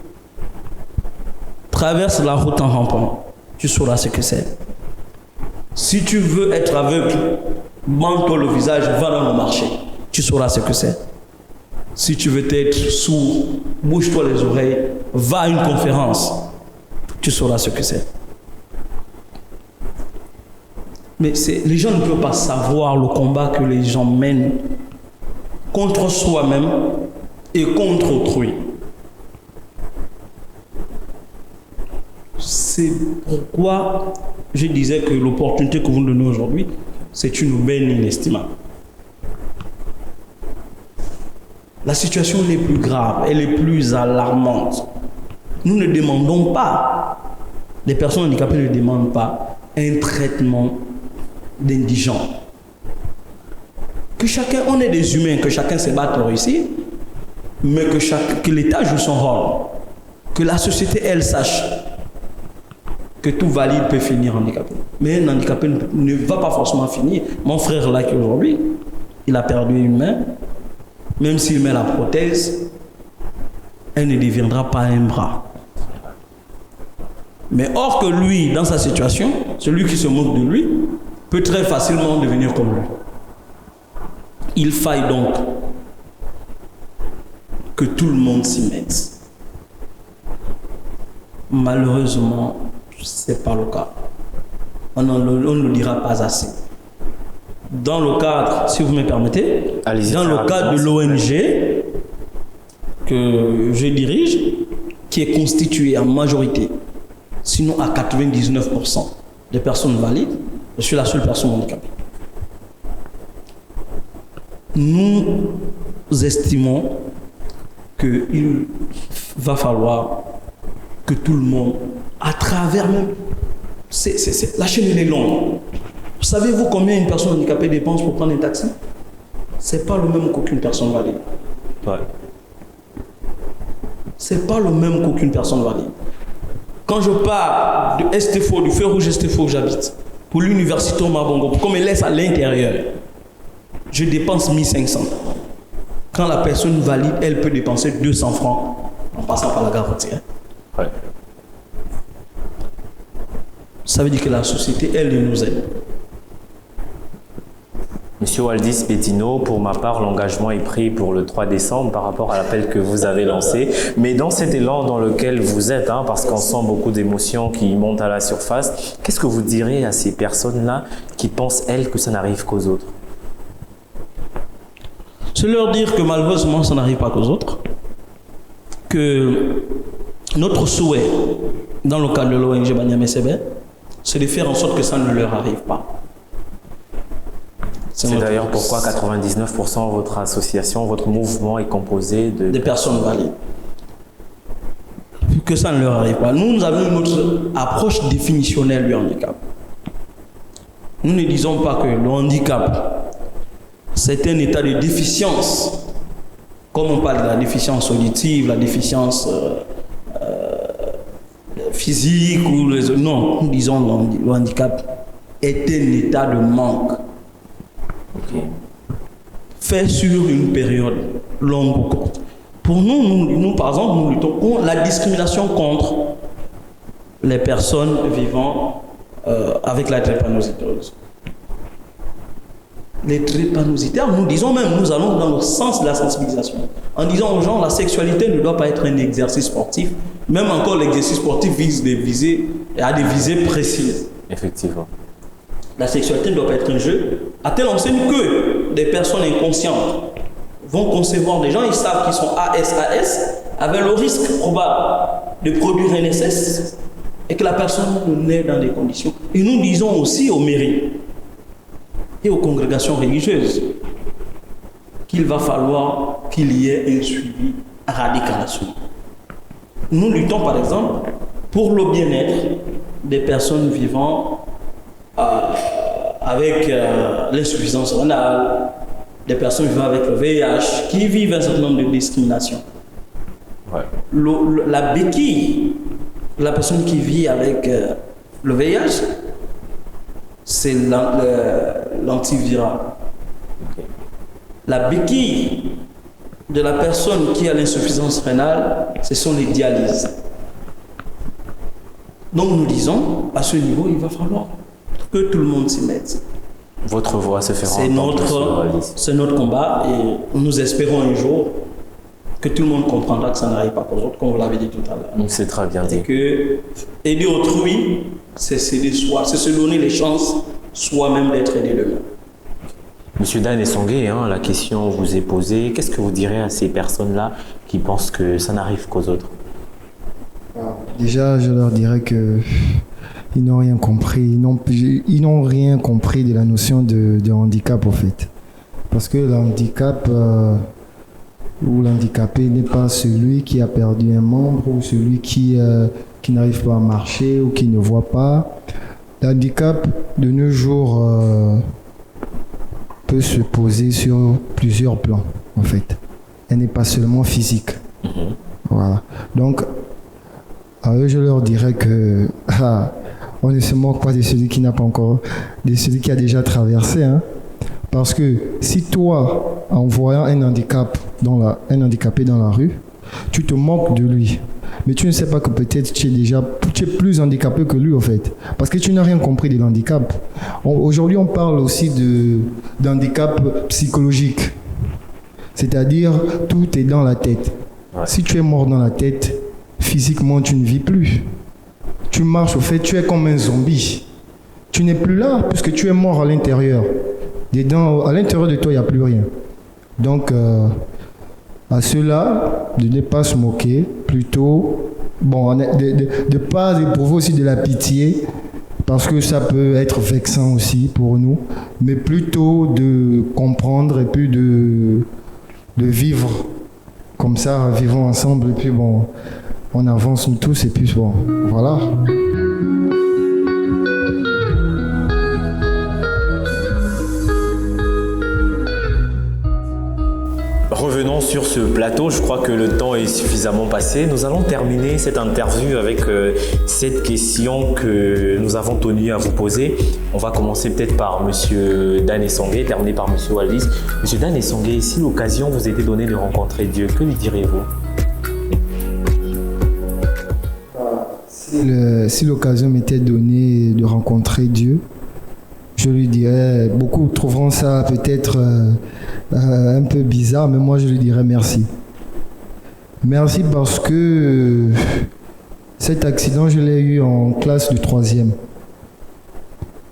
S2: traverse la route en rampant. Tu sauras ce que c'est. Si tu veux être aveugle, bande-toi le visage, va dans le marché. Tu sauras ce que c'est. Si tu veux être sourd, bouge-toi les oreilles, va à une conférence. Tu sauras ce que c'est. Mais les gens ne peuvent pas savoir le combat que les gens mènent contre soi-même et contre autrui. C'est pourquoi je disais que l'opportunité que vous nous donnez aujourd'hui, c'est une aubaine inestimable. La situation est plus grave, elle est plus alarmante. Nous ne demandons pas, les personnes handicapées ne demandent pas un traitement d'indigents. Que chacun, on est des humains, que chacun se batte pour ici, mais que l'État joue son rôle. que la société, elle, sache que tout valide peut finir handicapé. Mais un handicapé ne va pas forcément finir. Mon frère là qui aujourd'hui, il a perdu une main. Même s'il met la prothèse, elle ne deviendra pas un bras. Mais or que lui, dans sa situation, celui qui se moque de lui, peut très facilement devenir comme lui. Il faille donc que tout le monde s'y mette. Malheureusement, ce n'est pas le cas. On ne le dira pas assez. Dans le cadre, si vous me permettez, dans le cadre de l'ONG que je dirige, qui est constituée en majorité, sinon à 99% de personnes valides, je suis la seule personne handicapée. Nous estimons qu'il va falloir que tout le monde, à travers même, la chaîne est longue. Savez-vous combien une personne handicapée dépense pour prendre un taxi? C'est pas le même qu'aucune personne valide.
S1: Ouais.
S2: C'est pas le même qu'aucune personne valide. Quand je pars de STFO, du feu rouge STFO où j'habite, pour l'université au Mabongo, pour qu'on me laisse à l'intérieur, je dépense 1500. Quand la personne valide, elle peut dépenser 200 francs en passant par la gare routière.
S1: Ouais.
S2: Ça veut dire que la société, elle nous aide.
S1: Monsieur Waldis Bettino, pour ma part, l'engagement est pris pour le 3 décembre par rapport à l'appel que vous avez lancé. Mais dans cet élan dans lequel vous êtes, parce qu'on sent beaucoup d'émotions qui montent à la surface, qu'est-ce que vous direz à ces personnes-là qui pensent, elles, que ça n'arrive qu'aux autres?
S2: C'est leur dire que malheureusement, ça n'arrive pas qu'aux autres. Que notre souhait, dans le cadre de l'ONG Banyame Sebe, c'est de faire en sorte que ça ne leur arrive pas.
S1: C'est d'ailleurs pourquoi 99% de votre association, votre mouvement est composé de
S2: personnes valides. Que ça ne leur arrive pas. Nous avons notre approche définitionnelle du handicap. Nous ne disons pas que le handicap, c'est un état de déficience. Comme on parle de la déficience auditive, la déficience physique ou les autres. Non, nous disons que le handicap est un état de manque.
S1: Okay.
S2: Fait sur une période longue ou courte. Pour nous, par exemple, nous luttons contre la discrimination contre les personnes vivant avec la drépanocytose. Les drépanocytaires, nous disons même, nous allons dans le sens de la sensibilisation. En disant aux gens, la sexualité ne doit pas être un exercice sportif. Même encore, l'exercice sportif vise à des visées précises.
S1: Effectivement.
S2: La sexualité ne doit pas être un jeu. À telle enseigne que des personnes inconscientes vont concevoir des gens, ils savent qu'ils sont ASAS, avec le risque probable de produire un SS et que la personne naît dans des conditions. Et nous disons aussi aux mairies et aux congrégations religieuses qu'il va falloir qu'il y ait un suivi radical à suivre. Nous luttons par exemple pour le bien-être des personnes vivant avec l'insuffisance rénale, des personnes vivant avec le VIH, qui vivent un certain nombre de discriminations.
S1: Ouais.
S2: La béquille, la personne qui vit avec le VIH, c'est l'antiviral.
S1: Okay.
S2: La béquille de la personne qui a l'insuffisance rénale, ce sont les dialyses. Donc nous disons, à ce niveau, il va falloir que tout le monde s'y mette.
S1: Votre voix se fera entendre.
S2: C'est notre combat et nous espérons un jour que tout le monde comprendra que ça n'arrive pas aux autres, comme vous l'avez dit tout à l'heure.
S1: C'est très bien dit.
S2: Et que aider autrui, c'est s'aider soi, c'est se donner les chances soi-même d'être aidé demain.
S1: Monsieur Dan Essongué, la question vous est posée. Qu'est-ce que vous direz à ces personnes-là qui pensent que ça n'arrive qu'aux autres?
S3: Déjà, je leur dirais que ils n'ont rien compris. Ils n'ont rien compris de la notion de handicap, en fait. Parce que le handicap ou l'handicapé n'est pas celui qui a perdu un membre ou celui qui n'arrive pas à marcher ou qui ne voit pas. L'handicap, de nos jours, peut se poser sur plusieurs plans, en fait. Elle n'est pas seulement physique. Voilà. Donc, à eux, je leur dirais que on ne se moque pas de celui qui n'a pas encore, de celui qui a déjà traversé. Hein. Parce que si toi, en voyant un handicapé dans la rue, tu te moques de lui, mais tu ne sais pas que peut-être tu es plus handicapé que lui, en fait. Parce que tu n'as rien compris de l'handicap. Aujourd'hui, on parle aussi d'handicap psychologique. C'est-à-dire, tout est dans la tête. Ouais. Si tu es mort dans la tête, physiquement, tu ne vis plus. Tu marches, au fait, tu es comme un zombie. Tu n'es plus là, puisque tu es mort à l'intérieur. À l'intérieur de toi, il n'y a plus rien. Donc, à ceux-là, de ne pas se moquer, plutôt, de pas éprouver aussi de la pitié, parce que ça peut être vexant aussi pour nous, mais plutôt de comprendre et puis de vivre comme ça, vivons ensemble, et puis bon, on avance nous tous, et puis bon, voilà.
S1: Revenons sur ce plateau, je crois que le temps est suffisamment passé. Nous allons terminer cette interview avec cette question que nous avons tenu à vous poser. On va commencer peut-être par M. Dan Essongué, terminer par M. Waldis. M. Dan Essongué, si l'occasion vous était donnée de rencontrer Dieu, que lui direz-vous?
S3: Si l'occasion m'était donnée de rencontrer Dieu, je lui dirais, beaucoup trouveront ça peut-être un peu bizarre, mais moi je lui dirais merci. Merci parce que cet accident, je l'ai eu en classe de 3e.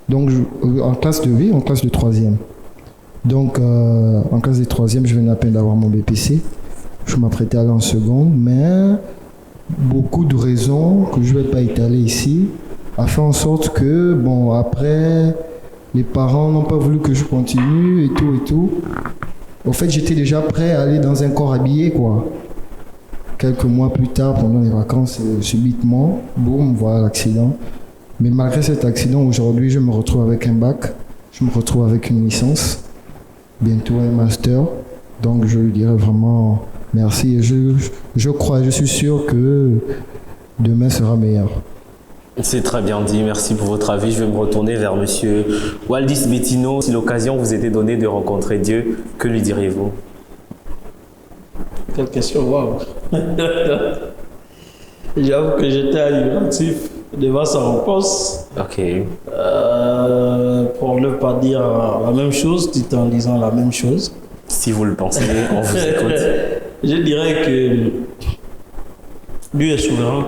S3: Donc, en classe de 3e. Donc, en classe de 3e, je venais à peine d'avoir mon BPC. Je m'apprêtais à aller en seconde, mais beaucoup de raisons que je ne vais pas étaler ici a fait en sorte que, bon, après, les parents n'ont pas voulu que je continue et tout. En fait, j'étais déjà prêt à aller dans un corps habillé, quoi. Quelques mois plus tard, pendant les vacances, subitement, boum, voilà l'accident. Mais malgré cet accident, aujourd'hui, je me retrouve avec un bac, je me retrouve avec une licence, bientôt un master. Donc, je lui dirais vraiment merci. Et je crois, je suis sûr que demain sera meilleur.
S1: C'est très bien dit, merci pour votre avis. Je vais me retourner vers M. Waldis Bettino. Si l'occasion vous était donnée de rencontrer Dieu, que lui direz-vous?
S2: Quelle question, waouh! J'avoue que j'étais admiratif devant sa réponse.
S1: Ok.
S2: Pour ne pas dire la même chose, tout en disant la même chose.
S1: Si vous le pensez, on vous écoute.
S2: Je dirais que Dieu est souverain.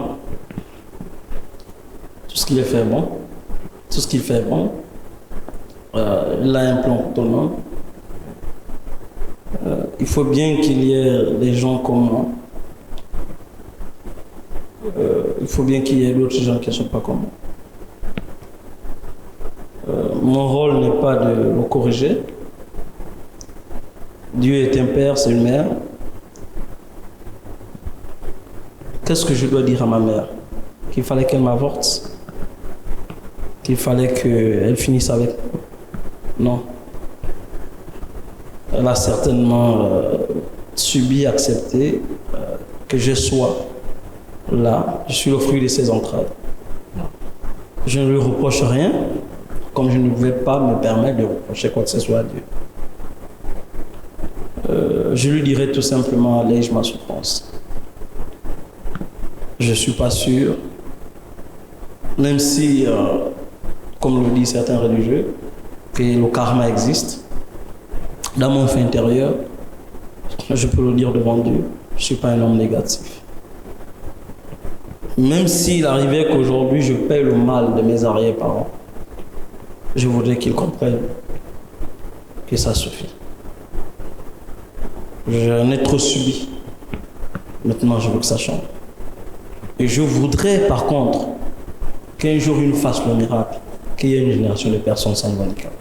S2: Tout ce qu'il fait bon, tout ce qu'il fait bon, il a un plan pour tout le monde. Il faut bien qu'il y ait des gens comme moi. Il faut bien qu'il y ait d'autres gens qui ne sont pas comme moi. Mon rôle n'est pas de le corriger. Dieu est un père, c'est une mère. Qu'est-ce que je dois dire à ma mère? Qu'il fallait qu'elle m'avorte? Qu'il fallait qu'elle finisse avec? Non. Elle a certainement subi, accepté que je sois là. Je suis le fruit de ses entrailles. Je ne lui reproche rien, comme je ne pouvais pas me permettre de reprocher quoi que ce soit à Dieu. Je lui dirais tout simplement, allège ma souffrance. Je ne suis pas sûr, même si, comme le disent certains religieux, que le karma existe. Dans mon fait intérieur, je peux le dire devant Dieu, je ne suis pas un homme négatif. Même s'il arrivait qu'aujourd'hui je paie le mal de mes arrière-parents, je voudrais qu'ils comprennent que ça suffit. J'en ai trop subi. Maintenant, je veux que ça change. Et je voudrais, par contre, qu'un jour il nous fasse le miracle, qu'il y ait une génération de personnes sans handicap.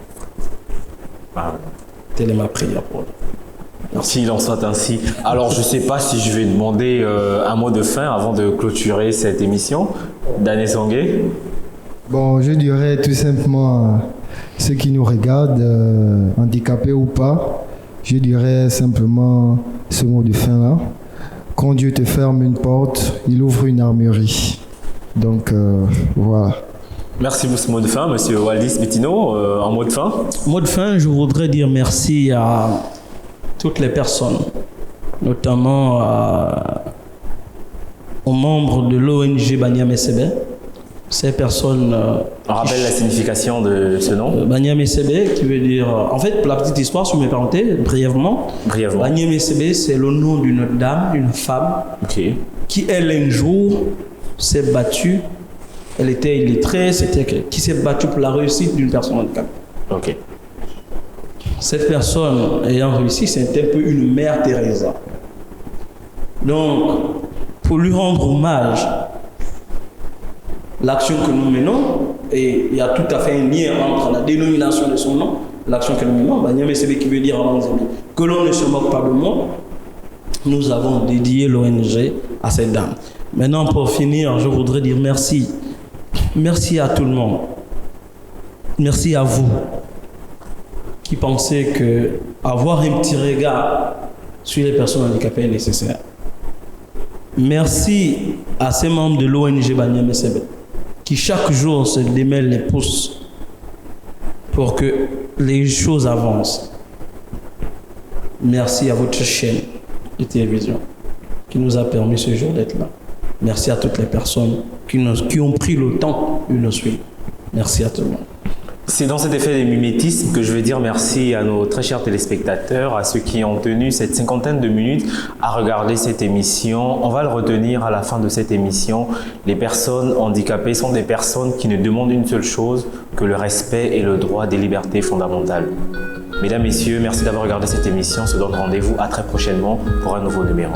S2: Telle est ma prière pour eux.
S1: Merci, il en soit ainsi. Alors, je ne sais pas si je vais demander un mot de fin avant de clôturer cette émission. Dan Essongué.
S3: Bon, je dirais tout simplement ceux qui nous regardent, handicapés ou pas, je dirais simplement ce mot de fin là. Quand Dieu te ferme une porte, il ouvre une armurerie. Donc, voilà.
S1: Merci pour ce mot de fin, Monsieur Waldis Bettino. En mot de fin?
S2: Mot de fin, je voudrais dire merci à toutes les personnes, notamment aux membres de l'ONG Banyame Sebe. Ces personnes...
S1: On rappelle la signification de ce nom?
S2: Banyame Sebe, qui veut dire... En fait, pour la petite histoire, si vous me permettez, brièvement. Banyame Sebe, c'est le nom d'une dame, d'une femme, qui, elle, un jour, s'est battue. Elle était illettrée, qui s'est battue pour la réussite d'une personne handicapée.
S1: Ok.
S2: Cette personne ayant réussi, c'était un peu une mère Teresa. Donc, pour lui rendre hommage, l'action que nous menons, et il y a tout à fait un lien entre la dénomination de son nom, l'action que nous menons, Banyame Sebe qui veut dire que l'on ne se moque pas de moi, nous avons dédié l'ONG à cette dame. Maintenant, pour finir, je voudrais dire merci. Merci à tout le monde. Merci à vous qui pensez que avoir un petit regard sur les personnes handicapées est nécessaire. Merci à ces membres de l'ONG Banyame Sebe qui chaque jour se démêlent les pouces pour que les choses avancent. Merci à votre chaîne de télévision qui nous a permis ce jour d'être là. Merci à toutes les personnes qui ont pris le temps de nous suivre. Merci à tout le monde.
S1: C'est dans cet effet de mimétisme que je veux dire merci à nos très chers téléspectateurs, à ceux qui ont tenu cette cinquantaine de minutes à regarder cette émission. On va le retenir à la fin de cette émission. Les personnes handicapées sont des personnes qui ne demandent une seule chose, que le respect et le droit des libertés fondamentales. Mesdames, Messieurs, merci d'avoir regardé cette émission. On se donne rendez-vous à très prochainement pour un nouveau numéro.